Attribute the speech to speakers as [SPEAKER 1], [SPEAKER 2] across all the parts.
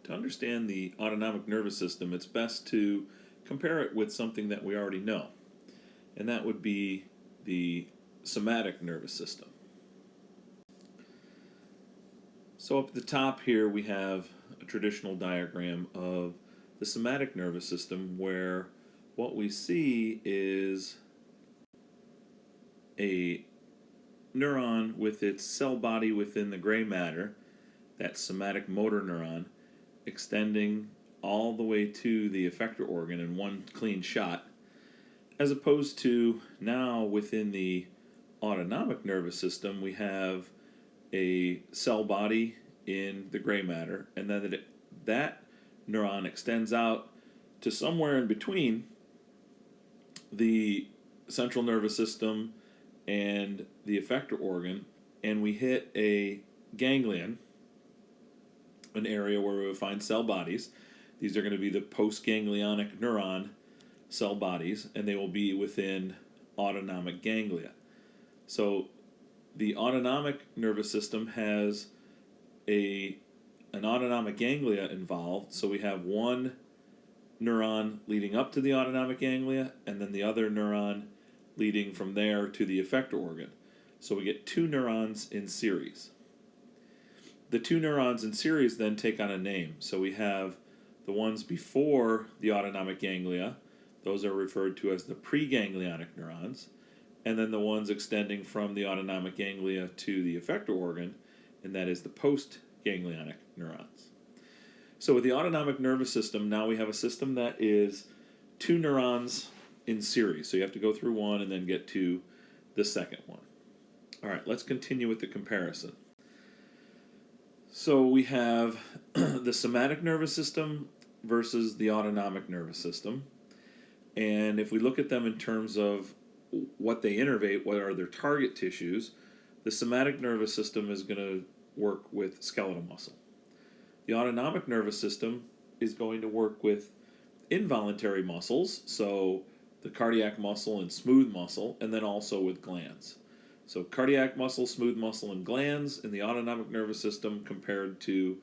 [SPEAKER 1] To understand the autonomic nervous system, it's best to compare it with something that we already know, and that would be the somatic nervous system. So up at the top here we have a traditional diagram of the somatic nervous system, where what we see is a neuron with its cell body within the gray matter, that somatic motor neuron, extending all the way to the effector organ in one clean shot, as opposed to now within the autonomic nervous system we have a cell body in the gray matter, and then that neuron extends out to somewhere in between the central nervous system and the effector organ, and we hit a ganglion, an area where we will find cell bodies. These are going to be the postganglionic neuron cell bodies, and they will be within autonomic ganglia. So the autonomic nervous system has an autonomic ganglia involved, so we have one neuron leading up to the autonomic ganglia, and then the other neuron leading from there to the effector organ. So we get two neurons in series. The two neurons in series then take on a name. So we have the ones before the autonomic ganglia, those are referred to as the preganglionic neurons, and then the ones extending from the autonomic ganglia to the effector organ, and that is the postganglionic neurons. So with the autonomic nervous system, now we have a system that is two neurons in series. So you have to go through one and then get to the second one. All right, let's continue with the comparison. So we have the somatic nervous system versus the autonomic nervous system. And if we look at them in terms of what they innervate, what are their target tissues, the somatic nervous system is going to work with skeletal muscle. The autonomic nervous system is going to work with involuntary muscles, so the cardiac muscle and smooth muscle, and then also with glands. So cardiac muscle, smooth muscle, and glands in the autonomic nervous system compared to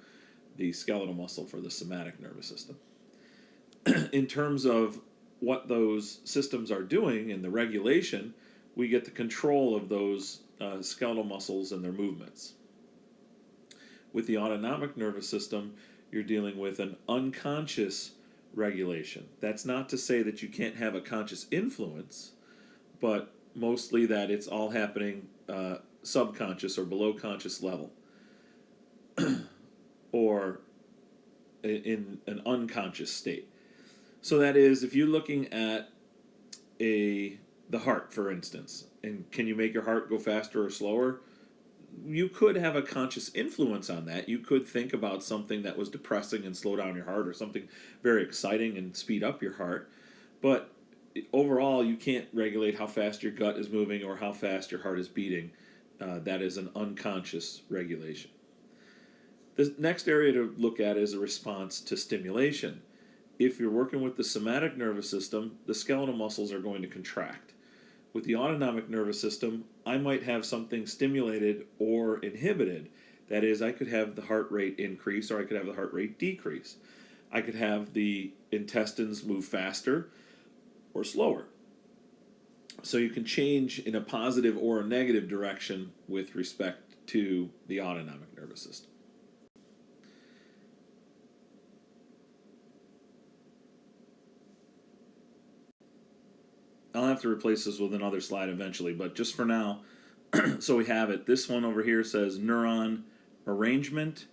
[SPEAKER 1] the skeletal muscle for the somatic nervous system. In terms of what those systems are doing and the regulation, we get the control of those skeletal muscles and their movements. With the autonomic nervous system, you're dealing with an unconscious regulation. That's not to say that you can't have a conscious influence, but mostly that it's all happening subconscious or below conscious level, or in an unconscious state. So that is, if you're looking at the heart, for instance, and can you make your heart go faster or slower? You could have a conscious influence on that. You could think about something that was depressing and slow down your heart, or something very exciting and speed up your heart. But overall, you can't regulate how fast your gut is moving or how fast your heart is beating. That is an unconscious regulation. The next area to look at is a response to stimulation. If you're working with the somatic nervous system, the skeletal muscles are going to contract. With the autonomic nervous system, I might have something stimulated or inhibited. That is, I could have the heart rate increase or I could have the heart rate decrease. I could have the intestines move faster or slower. So you can change in a positive or a negative direction with respect to the autonomic nervous system. I'll have to replace this with another slide eventually, but just for now, so we have it. This one over here says neuron arrangement,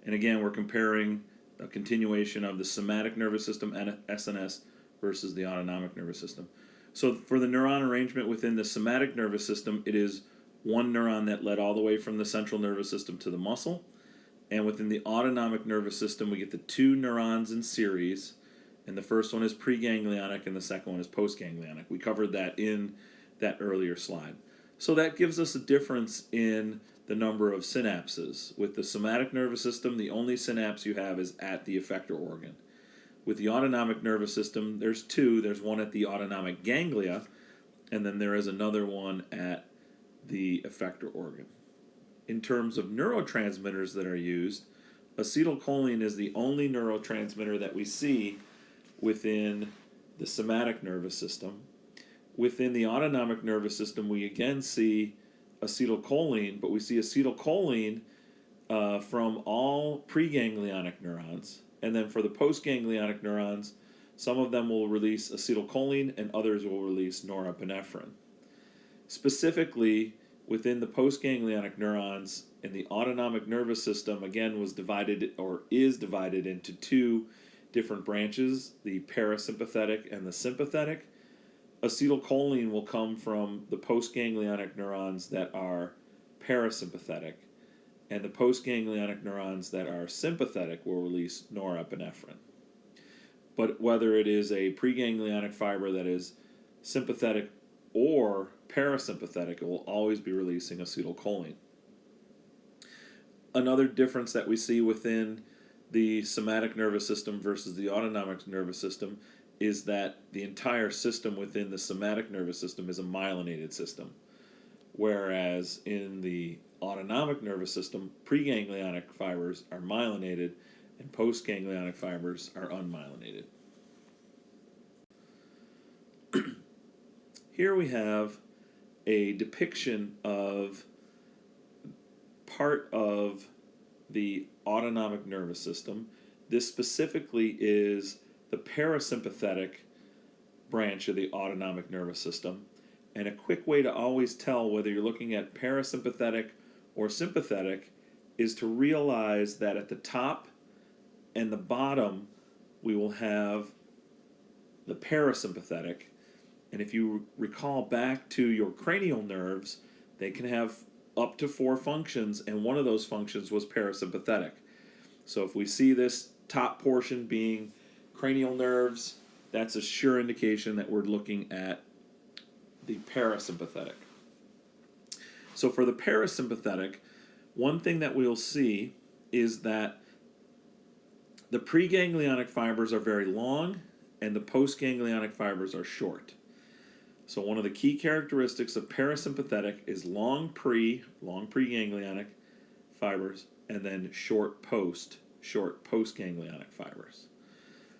[SPEAKER 1] and again, we're comparing a continuation of the somatic nervous system, SNS, versus the autonomic nervous system. So for the neuron arrangement within the somatic nervous system, it is one neuron that led all the way from the central nervous system to the muscle, and within the autonomic nervous system, we get the two neurons in series, and the first one is preganglionic and the second one is postganglionic. We covered that in that earlier slide. So that gives us a difference in the number of synapses. With the somatic nervous system, the only synapse you have is at the effector organ. With the autonomic nervous system, there's two. There's one at the autonomic ganglia, and then there is another one at the effector organ. In terms of neurotransmitters that are used, acetylcholine is the only neurotransmitter that we see within the somatic nervous system. Within the autonomic nervous system, we again see acetylcholine, but we see acetylcholine from all preganglionic neurons. And then for the postganglionic neurons, some of them will release acetylcholine and others will release norepinephrine. Specifically, within the postganglionic neurons in the autonomic nervous system, again, was divided or is divided into two different branches, the parasympathetic and the sympathetic. Acetylcholine will come from the postganglionic neurons that are parasympathetic, and the postganglionic neurons that are sympathetic will release norepinephrine. But whether it is a preganglionic fiber that is sympathetic or parasympathetic, it will always be releasing acetylcholine. Another difference that we see within the somatic nervous system versus the autonomic nervous system is that the entire system within the somatic nervous system is a myelinated system, whereas in the autonomic nervous system, preganglionic fibers are myelinated and postganglionic fibers are unmyelinated. Here we have a depiction of part of the autonomic nervous system. This specifically is the parasympathetic branch of the autonomic nervous system. And a quick way to always tell whether you're looking at parasympathetic or sympathetic is to realize that at the top and the bottom we will have the parasympathetic. And if you recall back to your cranial nerves, they can have up to 4 functions, and one of those functions was parasympathetic. So if we see this top portion being cranial nerves, that's a sure indication that we're looking at the parasympathetic. So for the parasympathetic, one thing that we'll see is that the preganglionic fibers are very long and the postganglionic fibers are short. So one of the key characteristics of parasympathetic is long preganglionic fibers, and then short postganglionic fibers.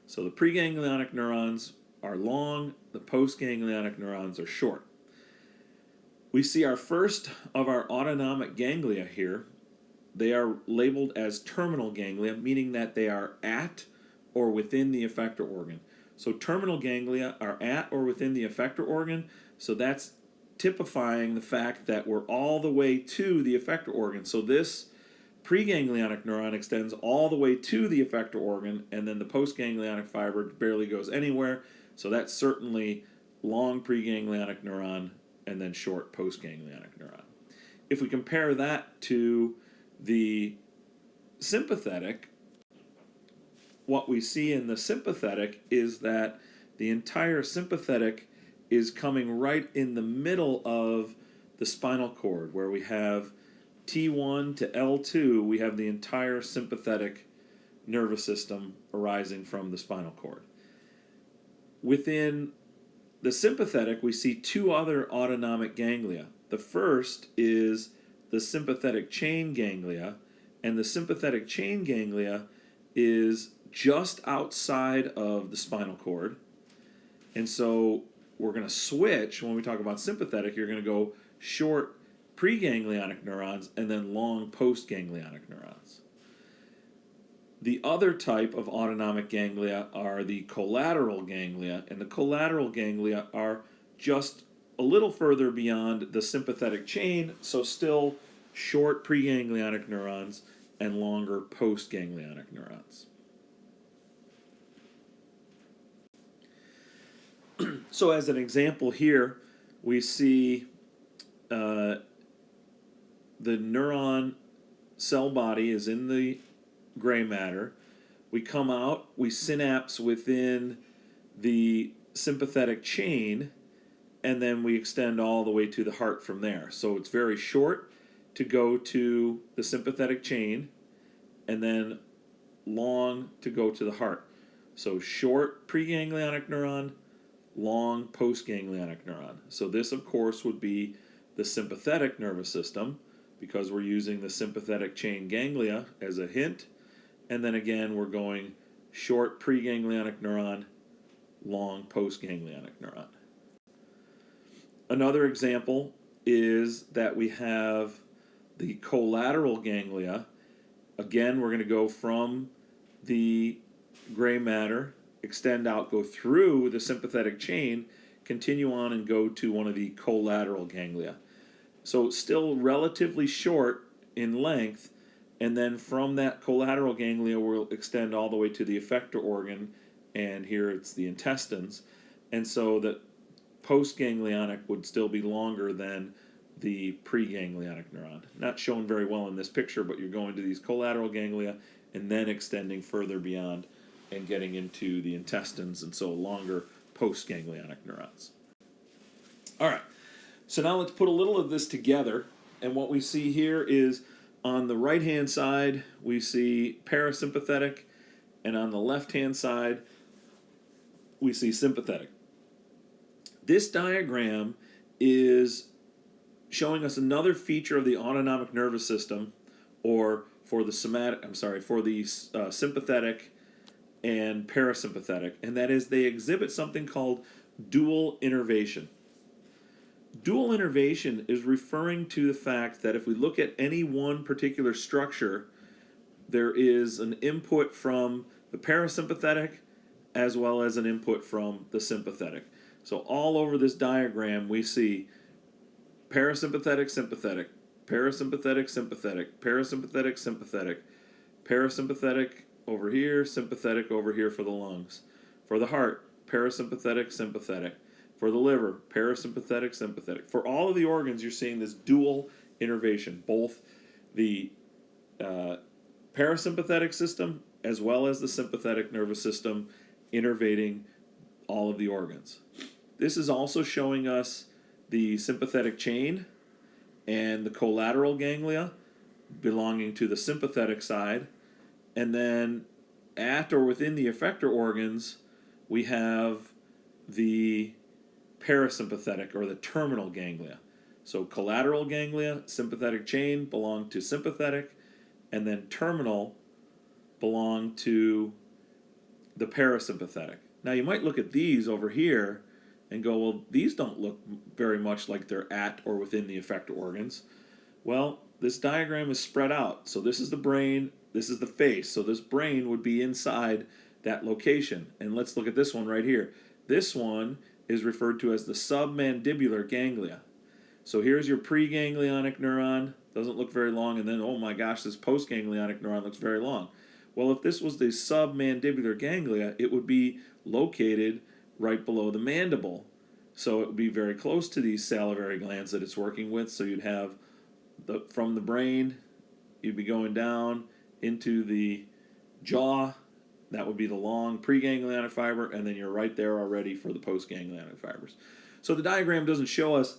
[SPEAKER 1] So the preganglionic neurons are long, the postganglionic neurons are short. We see our first of our autonomic ganglia here. They are labeled as terminal ganglia, meaning that they are at or within the effector organ. So terminal ganglia are at or within the effector organ, so that's typifying the fact that we're all the way to the effector organ. So this preganglionic neuron extends all the way to the effector organ, and then the postganglionic fiber barely goes anywhere, so that's certainly long preganglionic neuron and then short postganglionic neuron. If we compare that to the sympathetic, what we see in the sympathetic is that the entire sympathetic is coming right in the middle of the spinal cord, where we have T1 to L2, we have the entire sympathetic nervous system arising from the spinal cord. Within the sympathetic, we see 2 other autonomic ganglia. The first is the sympathetic chain ganglia, and the sympathetic chain ganglia is just outside of the spinal cord. And so we're going to switch. When we talk about sympathetic, you're going to go short preganglionic neurons and then long postganglionic neurons. The other type of autonomic ganglia are the collateral ganglia, and the collateral ganglia are just a little further beyond the sympathetic chain, so still short preganglionic neurons and longer postganglionic neurons. So as an example here, we see the neuron cell body is in the gray matter. We come out, we synapse within the sympathetic chain, and then we extend all the way to the heart from there. So it's very short to go to the sympathetic chain, and then long to go to the heart. So short preganglionic neuron, long postganglionic neuron. So this, of course, would be the sympathetic nervous system, because we're using the sympathetic chain ganglia as a hint. and then again we're going short preganglionic neuron, long postganglionic neuron. Another example is that we have the collateral ganglia. Again, we're going to go from the gray matter, extend out, go through the sympathetic chain, continue on and go to one of the collateral ganglia. So still relatively short in length, and then from that collateral ganglia we'll extend all the way to the effector organ, and here it's the intestines. And so that postganglionic would still be longer than the preganglionic neuron. Not shown very well in this picture, but you're going to these collateral ganglia and then extending further beyond and getting into the intestines, and so longer postganglionic neurons. All right, so now let's put a little of this together, and what we see here is on the right-hand side we see parasympathetic, and on the left-hand side we see sympathetic. This diagram is showing us another feature of the autonomic nervous system, or for the sympathetic and parasympathetic, and that is they exhibit something called dual innervation. Dual innervation is referring to the fact that if we look at any one particular structure, there is an input from the parasympathetic as well as an input from the sympathetic. So all over this diagram we see parasympathetic, sympathetic, parasympathetic, sympathetic, parasympathetic, sympathetic, parasympathetic over here, sympathetic over here for the lungs. For the heart, parasympathetic, sympathetic. For the liver, parasympathetic, sympathetic. For all of the organs, you're seeing this dual innervation, both the parasympathetic system as well as the sympathetic nervous system innervating all of the organs. This is also showing us the sympathetic chain and the collateral ganglia belonging to the sympathetic side, and then at or within the effector organs we have the parasympathetic or the terminal ganglia. So collateral ganglia, sympathetic chain belong to sympathetic, and then terminal belong to the parasympathetic. Now you might look at these over here and go, well, these don't look very much like they're at or within the effector organs. Well, this diagram is spread out. So this is the brain, this is the face. So this brain would be inside that location. And let's look at this one right here. This one is referred to as the submandibular ganglia. So here's your preganglionic neuron, doesn't look very long, and then, oh my gosh, this postganglionic neuron looks very long. Well, if this was the submandibular ganglia, it would be located right below the mandible. So it would be very close to these salivary glands that it's working with. So you'd have from the brain, you'd be going down into the jaw. That would be the long preganglionic fiber, and then you're right there already for the postganglionic fibers. So the diagram doesn't show us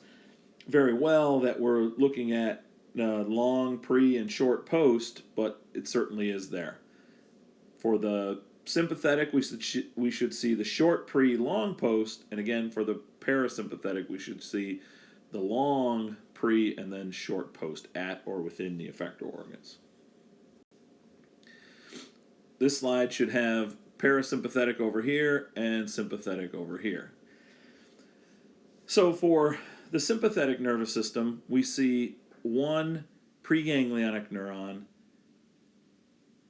[SPEAKER 1] very well that we're looking at long pre and short post, but it certainly is there. For the sympathetic, we should see the short pre, long post, and again for the parasympathetic, we should see the long pre and then short post at or within the effector organs. This slide should have parasympathetic over here and sympathetic over here. So for the sympathetic nervous system, we see one preganglionic neuron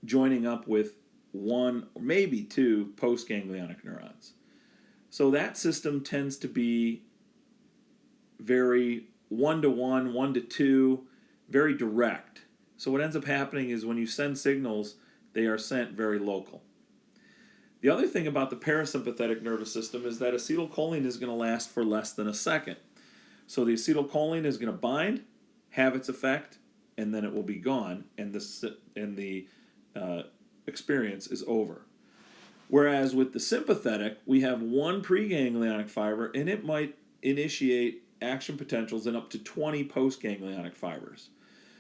[SPEAKER 1] joining up with one or maybe two postganglionic neurons. So that system tends to be very 1-to-1, 1-to-2, very direct. So what ends up happening is when you send signals, they are sent very local. The other thing about the parasympathetic nervous system is that acetylcholine is going to last for less than a second. So the acetylcholine is going to bind, have its effect, and then it will be gone, and the experience is over. Whereas with the sympathetic, we have one preganglionic fiber, and it might initiate action potentials in up to 20 postganglionic fibers.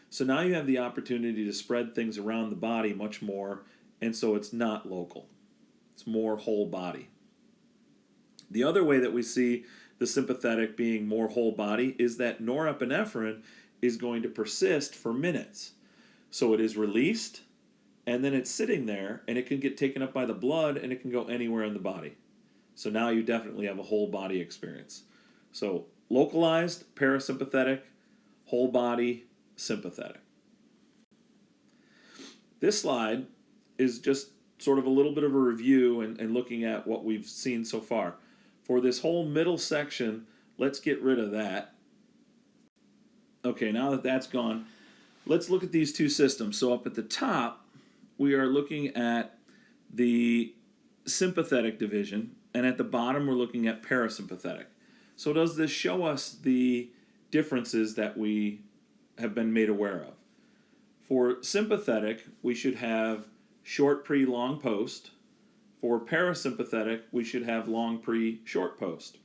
[SPEAKER 1] So now you have the opportunity to spread things around the body much more, and so it's not local. It's more whole body. The other way that we see the sympathetic being more whole body is that norepinephrine is going to persist for minutes. So it is released, and then it's sitting there, and it can get taken up by the blood, and it can go anywhere in the body. So now you definitely have a whole body experience. So localized, parasympathetic, whole body, sympathetic. This slide is just sort of a little bit of a review and looking at what we've seen so far. For this whole middle section, let's get rid of that. Okay, now that that's gone, let's look at these two systems. So up at the top, we are looking at the sympathetic division, and at the bottom, we're looking at parasympathetic. So does this show us the differences that we have been made aware of? For sympathetic, we should have short pre, long post. For parasympathetic, we should have long pre, short post.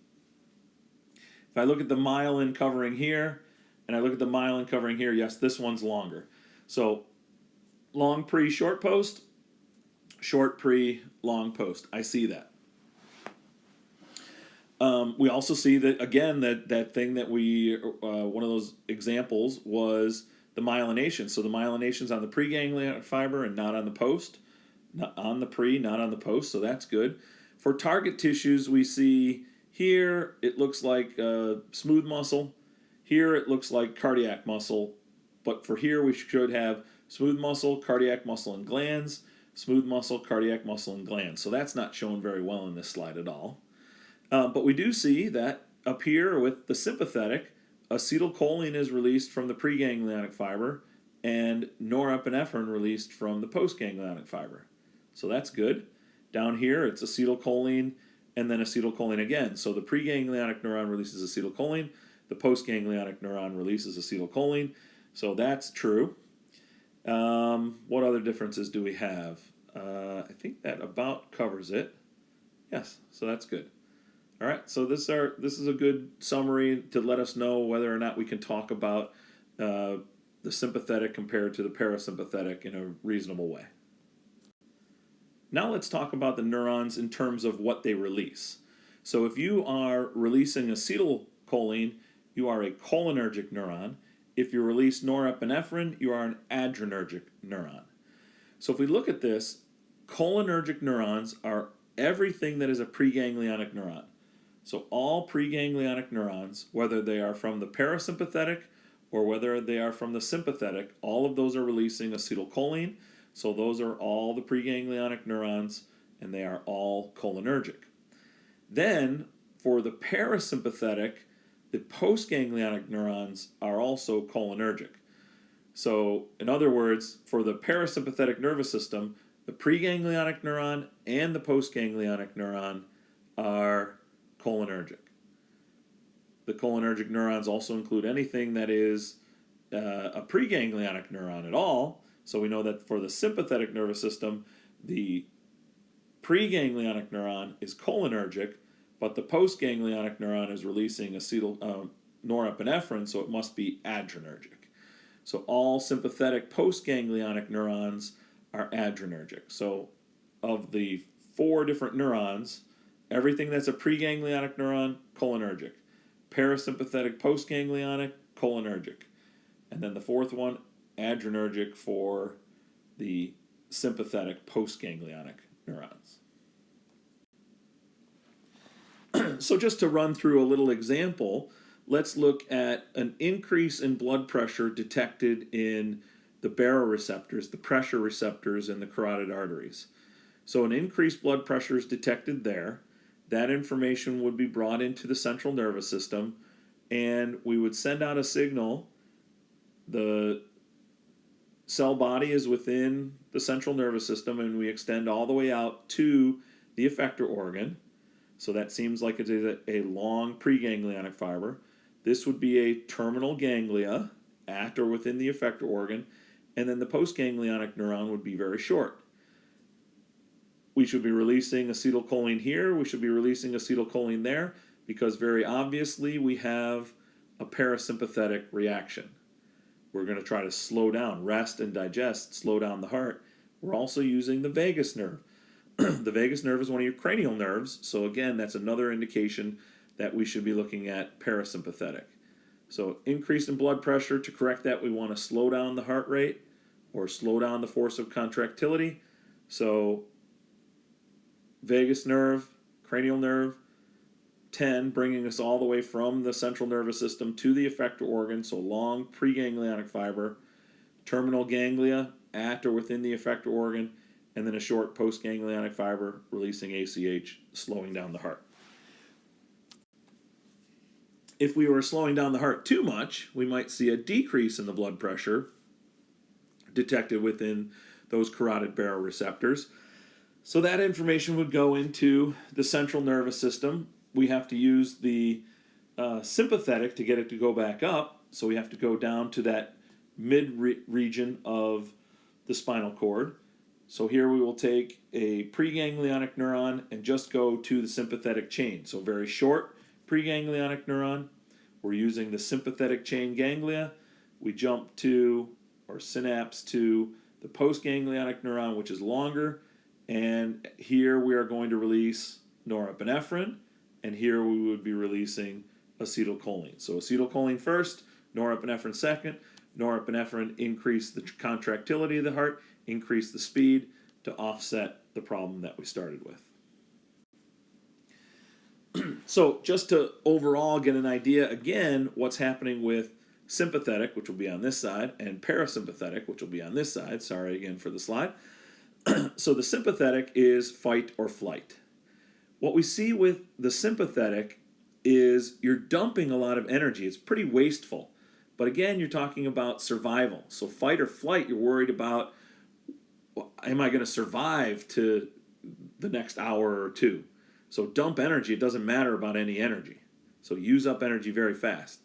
[SPEAKER 1] If I look at the myelin covering here, and I look at the myelin covering here, yes, this one's longer. So long pre, short post, short pre, long post. I see that. We also see that, again, that thing that we, one of those examples was the myelination. So the myelination's on the preganglionic fiber and not on the post. Not on the pre, not on the post, so that's good. For target tissues, we see here it looks like smooth muscle. Here it looks like cardiac muscle. But for here, we should have smooth muscle, cardiac muscle, and glands. Smooth muscle, cardiac muscle, and glands. So that's not shown very well in this slide at all. But we do see that up here with the sympathetic, acetylcholine is released from the preganglionic fiber and norepinephrine released from the postganglionic fiber. So that's good. Down here, it's acetylcholine and then acetylcholine again. So the preganglionic neuron releases acetylcholine, the postganglionic neuron releases acetylcholine. So that's true. What other differences do we have? I think that about covers it. Yes, so that's good. All right, so this is a good summary to let us know whether or not we can talk about the sympathetic compared to the parasympathetic in a reasonable way. Now let's talk about the neurons in terms of what they release. So if you are releasing acetylcholine, you are a cholinergic neuron. If you release norepinephrine, you are an adrenergic neuron. So if we look at this, cholinergic neurons are everything that is a preganglionic neuron. So all preganglionic neurons, whether they are from the parasympathetic or whether they are from the sympathetic, all of those are releasing acetylcholine. So those are all the preganglionic neurons, and they are all cholinergic. Then, for the parasympathetic, the postganglionic neurons are also cholinergic. So, in other words, for the parasympathetic nervous system, the preganglionic neuron and the postganglionic neuron are cholinergic. The cholinergic neurons also include anything that is a preganglionic neuron at all. So we know that for the sympathetic nervous system, the preganglionic neuron is cholinergic, but the postganglionic neuron is releasing norepinephrine, so it must be adrenergic. So all sympathetic postganglionic neurons are adrenergic. So of the 4 different neurons, everything that's a preganglionic neuron, cholinergic. Parasympathetic postganglionic, cholinergic. And then the 4th one, adrenergic for the sympathetic postganglionic neurons. So just to run through a little example, let's look at an increase in blood pressure detected in the baroreceptors, the pressure receptors in the carotid arteries. So an increased blood pressure is detected there. That information would be brought into the central nervous system, and we would send out a signal. The cell body is within the central nervous system, and we extend all the way out to the effector organ. So that seems like it is a long preganglionic fiber. This would be a terminal ganglia at or within the effector organ, and then the postganglionic neuron would be very short. We should be releasing acetylcholine here, we should be releasing acetylcholine there, because very obviously we have a parasympathetic reaction. We're going to try to slow down, rest and digest, slow down the heart. We're also using the vagus nerve. The vagus nerve is one of your cranial nerves, so again, that's another indication that we should be looking at parasympathetic. So increase in blood pressure, to correct that, we want to slow down the heart rate, or slow down the force of contractility. So vagus nerve, cranial nerve, 10, bringing us all the way from the central nervous system to the effector organ, so long preganglionic fiber, terminal ganglia at or within the effector organ, and then a short postganglionic fiber releasing ACH, slowing down the heart. If we were slowing down the heart too much, we might see a decrease in the blood pressure detected within those carotid baroreceptors. So that information would go into the central nervous system. We have to use the sympathetic to get it to go back up, so we have to go down to that mid-region of the spinal cord. So here we will take a preganglionic neuron and just go to the sympathetic chain. So very short preganglionic neuron. We're using the sympathetic chain ganglia. We jump to, or synapse to, the postganglionic neuron, which is longer. And here we are going to release norepinephrine. And here we would be releasing acetylcholine. So acetylcholine first, norepinephrine second. Norepinephrine increase the contractility of the heart, increase the speed to offset the problem that we started with. So just to overall get an idea, again, what's happening with sympathetic, which will be on this side, and parasympathetic, which will be on this side. Sorry again for the slide. So the sympathetic is fight or flight. What we see with the sympathetic is you're dumping a lot of energy. It's pretty wasteful. But again, you're talking about survival. So fight or flight, you're worried about, am I going to survive to the next hour or two? So dump energy. It doesn't matter about any energy. So use up energy very fast.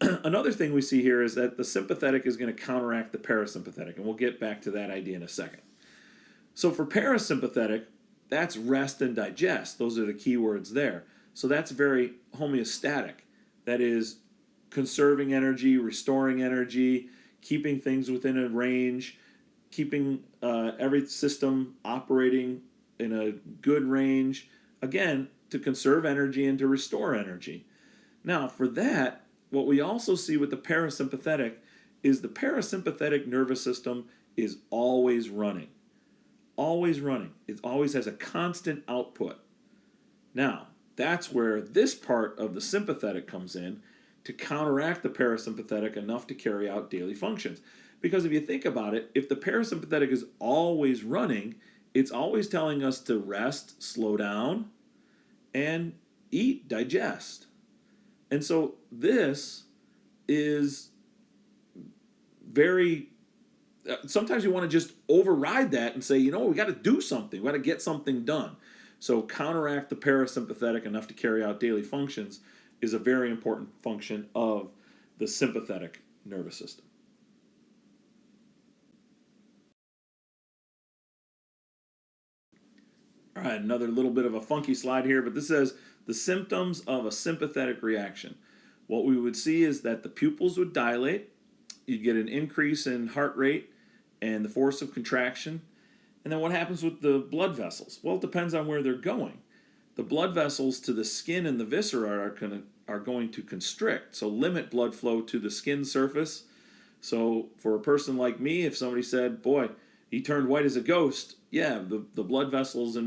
[SPEAKER 1] Another thing we see here is that the sympathetic is going to counteract the parasympathetic, and we'll get back to that idea in a second. So for parasympathetic, that's rest and digest. Those are the key words there. So that's very homeostatic. That is conserving energy, restoring energy, keeping things within a range, keeping every system operating in a good range, again, to conserve energy and to restore energy. Now, for that, what we also see with the parasympathetic is the parasympathetic nervous system is always running. Always running. It always has a constant output. Now, that's where this part of the sympathetic comes in to counteract the parasympathetic enough to carry out daily functions. Because if you think about it, if the parasympathetic is always running, it's always telling us to rest, slow down, and eat, digest. And so this is very, sometimes you want to just override that and say, we got to do something. We got to get something done. So counteract the parasympathetic enough to carry out daily functions is a very important function of the sympathetic nervous system. All right, another little bit of a funky slide here, but this says the symptoms of a sympathetic reaction. What we would see is that the pupils would dilate, you'd get an increase in heart rate and the force of contraction. And then what happens with the blood vessels? Well, it depends on where they're going. The blood vessels to the skin and the viscera are going to constrict, so limit blood flow to the skin surface. So for a person like me, if somebody said, boy, he turned white as a ghost, yeah, the blood vessels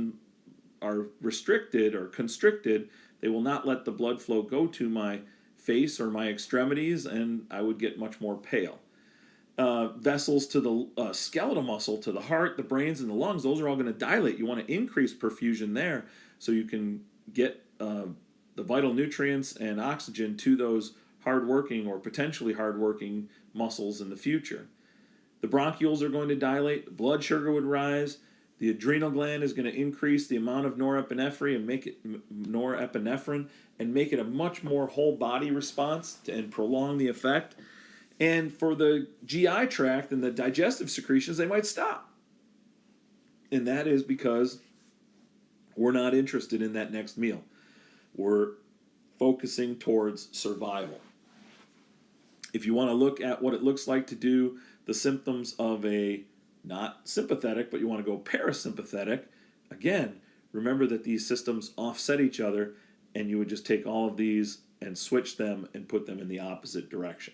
[SPEAKER 1] are restricted or constricted. They will not let the blood flow go to my face or my extremities, and I would get much more pale. Vessels to the skeletal muscle, to the heart, the brains, and the lungs, those are all going to dilate. You want to increase perfusion there so you can get the vital nutrients and oxygen to those hardworking or potentially hardworking muscles in the future. The bronchioles are going to dilate, blood sugar would rise, the adrenal gland is going to increase the amount of norepinephrine and make it a much more whole body response and prolong the effect. And for the GI tract and the digestive secretions, they might stop. And that is because we're not interested in that next meal. We're focusing towards survival. If you want to look at what it looks like to do the symptoms of a not sympathetic, but you want to go parasympathetic, again, remember that these systems offset each other, and you would just take all of these and switch them and put them in the opposite direction.